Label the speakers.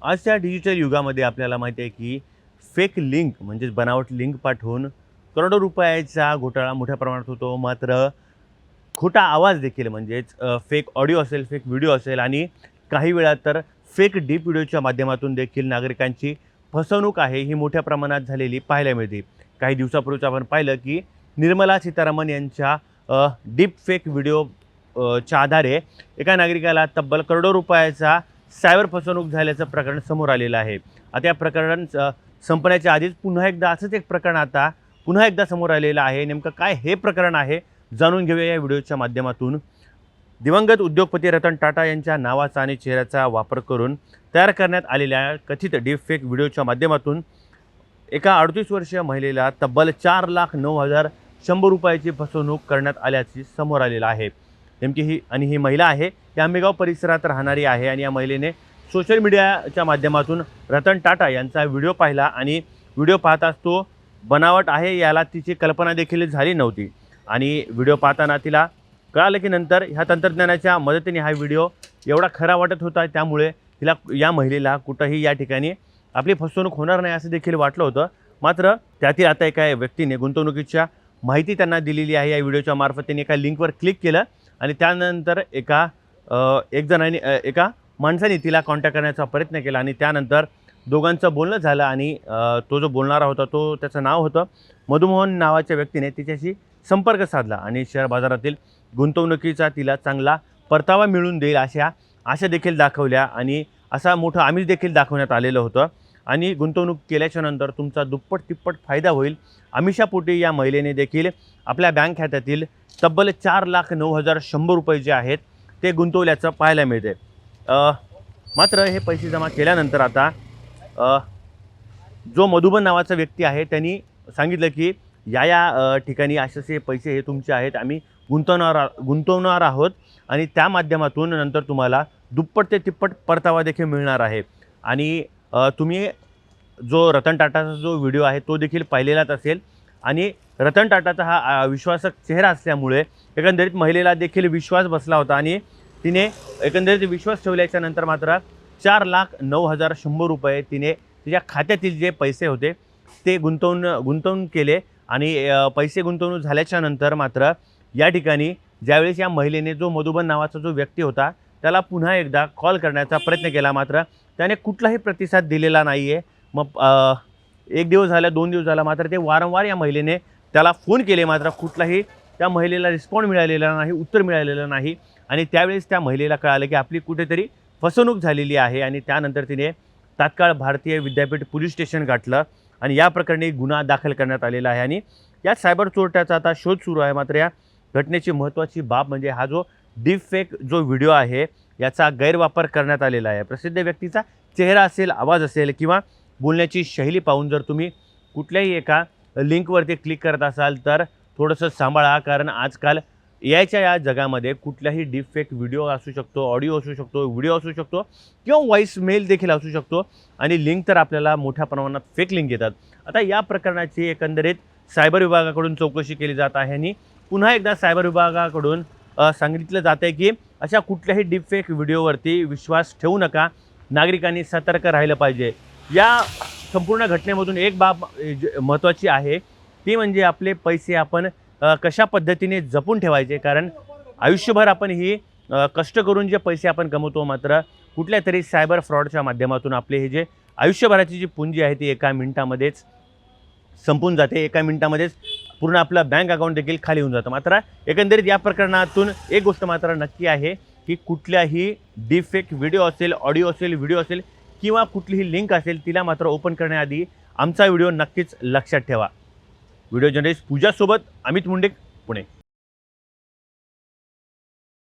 Speaker 1: आजच्या डिजिटल युगामध्ये आपल्याला माहिती आहे की फेक लिंक म्हणजे बनावट लिंक पाठवून करोडो रुपयाचा घोटाळा मोठ्या प्रमाणात होतो. मात्र खोटा आवाज देखील म्हणजेच फेक ऑडिओ असेल, फेक व्हिडिओ असेल आणि काही वेळा तर फेक डीप व्हिडिओच्या माध्यमातून देखील नागरिकांची फसवणूक आहे ही मोठ्या प्रमाणात झालेली पाहायला मिळते. काही दिवसापूर्वीच आपण पाहिलं की निर्मला सीतारामन यांच्या डीप फेक व्हिडिओ च्या आधारे एका नागरिकाला तब्बल करोडो रुपयाचा सायबर फसवणूक झाल्याचं प्रकरण समोर आलेलं आहे. आता या प्रकरण संपण्याच्या आधीच पुन्हा एकदा असंच एक प्रकरण आता पुन्हा एकदा समोर आलेलं आहे. नेमकं काय हे प्रकरण आहे जाणून घेऊया या व्हिडिओच्या माध्यमातून. दिवंगत उद्योगपती रतन टाटा यांच्या नावाचा आणि चेहऱ्याचा वापर करून तयार करण्यात आलेल्या कथित डीपफेक व्हिडिओच्या माध्यमातून एका 38 वर्षीय महिलेला तब्बल 4,09,100 रुपयाची फसवणूक करण्यात आल्याची समोर आलेलं आहे. नेमकी ही महिला आहे ही आंबेगाव परिसरात राहणारी आहे आणि या महिलेने सोशल मीडियाच्या माध्यमातून रतन टाटा यांचा व्हिडिओ पाहिला आणि व्हिडिओ पाहताच तो बनावट आहे याला तिची कल्पना देखील झाली नव्हती. आणि व्हिडिओ पाहताना तिला कळालं की नंतर ह्या तंत्रज्ञानाच्या मदतीने हा व्हिडिओ एवढा खरा वाटत होता, त्यामुळे तिला या महिलेला कुठंही या ठिकाणी आपली फसवणूक होणार नाही असं देखील वाटलं होतं. मात्र त्यातील आता एका व्यक्तीने गुंतवणुकीच्या माहिती त्यांना दिलेली आहे. या व्हिडिओच्या मार्फत त्यांनी एका लिंकवर क्लिक केलं आणि त्यानंतर एका माणसाने तिला कॉन्टॅक्ट करण्याचा प्रयत्न केला आणि त्यानंतर दोघांचं बोलणं झालं आणि तो जो बोलणारा होता त्याचं नाव होतं मधुमोहन नावाच्या व्यक्तीने तिच्याशी संपर्क साधला आणि शेअर बाजारातील गुंतवणुकीचा तिला चांगला परतावा मिळून देईल अशा आशा देखील दाखवल्या आणि असा मोठा आमिष देखील दाखवण्यात आलेलं होतं. आणि गुंतवणूक केल्याच्या नंतर तुमचा दुप्पट तिप्पट फायदा होईल आमिषापोटी या महिलेने देखील आपल्या बँक खात्यातील तब्बल 4,09,100 रुपये जे आहेत ते गुंतवल्याचं पाहायला मिळते. मात्र हे पैसे जमा केल्यानंतर आता जो मधुबन नावाचा व्यक्ती आहे त्यांनी सांगितलं की या ठिकाणी असे पैसे हे तुमचे आहेत, आम्ही गुंतवणार आहोत आणि त्या माध्यमातून नंतर तुम्हाला दुप्पट ते तिप्पट परतावा देखील मिळणार आहे. आणि तुम्ही जो रतन टाटाचा जो व्हिडिओ आहे तो देखील पाहिलेलाच असेल आणि रतन टाटाचा हा विश्वासक चेहरा असल्यामुळे एकंदरीत महिलेला देखील विश्वास बसला होता आणि तिने एकंदरीत विश्वास ठेवल्याच्या नंतर मात्र 4,09,100 रुपये तिने तिच्या खात्यातील जे पैसे होते ते गुंतवून केले. आणि पैसे गुंतवणूक झाल्याच्या नंतर मात्र या ठिकाणी ज्यावेळेस या महिलेने जो मधुबन नावाचा जो व्यक्ती होता त्याला पुन्हा एकदा कॉल करण्याचा प्रयत्न केला, मात्र त्याने कुठलाही प्रतिसाद दिलेला नाही आहे. मग 1 दिवस झाला, 2 दिवस झाला, मात्र ते वारंवार या महिलेने त्याला फोन केले, मात्र कुठलाही त्या महिलेला रिस्पॉन्ड मिळालेला नाही, उत्तर मिळालेलं नाही. आणि त्यावेळेस त्या महिलेला कळालं की आपली कुठेतरी फसवणूक झालेली आहे आणि त्यानंतर तिने तात्काळ भारतीय विद्यापीठ पोलीस स्टेशन गाठलं आणि या प्रकरणी गुन्हा दाखल करण्यात आलेला आहे आणि या सायबर चोरट्याचा आता शोध सुरू आहे. मात्र या घटनेची महत्त्वाची बाब म्हणजे हा जो डीपफेक जो व्हिडिओ आहे याचा गैरवापर करण्यात आलेला आहे. प्रसिद्ध व्यक्तीचा चेहरा असेल, आवाज असेल किंवा बोलण्याची शैली पाहून जर तुम्ही कुठल्याही एका लिंकवरती क्लिक करत असाल तर थोडंसं सांभाळा, कारण आजकाल याच्या या जगामध्ये कुठलाही डीपफेक व्हिडिओ असू शकतो, ऑडिओ असू शकतो, व्हिडिओ असू शकतो किंवा व्हॉईस मेल देखील असू शकतो आणि लिंक तर आपल्याला मोठ्या प्रमाणात फेक लिंक येतात. आता या प्रकरणाची एकंदरीत सायबर विभागाकडून चौकशी केली जात आहे आणि पुन्हा एकदा सायबर विभागाकडून सांगितलं जात आहे की अशा कुठल्याही डीपफेक व्हिडिओवरती विश्वास ठेवू नका, नागरिकांनी सतर्क राहिलं पाहिजे. या संपूर्ण घटनेमधून एक बाब महत्त्वाची आहे ती म्हणजे आपले पैसे आपण कशा पद्धतीने जपून ठेवायचे, कारण आयुष्यभर आपण ही कष्ट करून जे पैसे आपण कमवतो, मात्र कुठल्या तरी सायबर फ्रॉडच्या माध्यमातून आपले हे जे आयुष्यभराची जी पुंजी आहे ती एका मिनिटामध्येच संपून जाते, एका मिनिटामध्येच पूर्ण आपलं बँक अकाउंट देखील खाली होऊन जातं. मात्र एकंदरीत या प्रकरणातून एक गोष्ट मात्र नक्की आहे की कुठल्याही डीपफेक व्हिडिओ असेल, ऑडिओ असेल, व्हिडिओ असेल किंवा कुठलीही लिंक असेल तिला मात्र ओपन करण्याआधी आमचा व्हिडिओ नक्कीच लक्षात ठेवा. व्हिडिओ जर्नलिस्ट पूजासोबत अमित मुंडे, पुणे.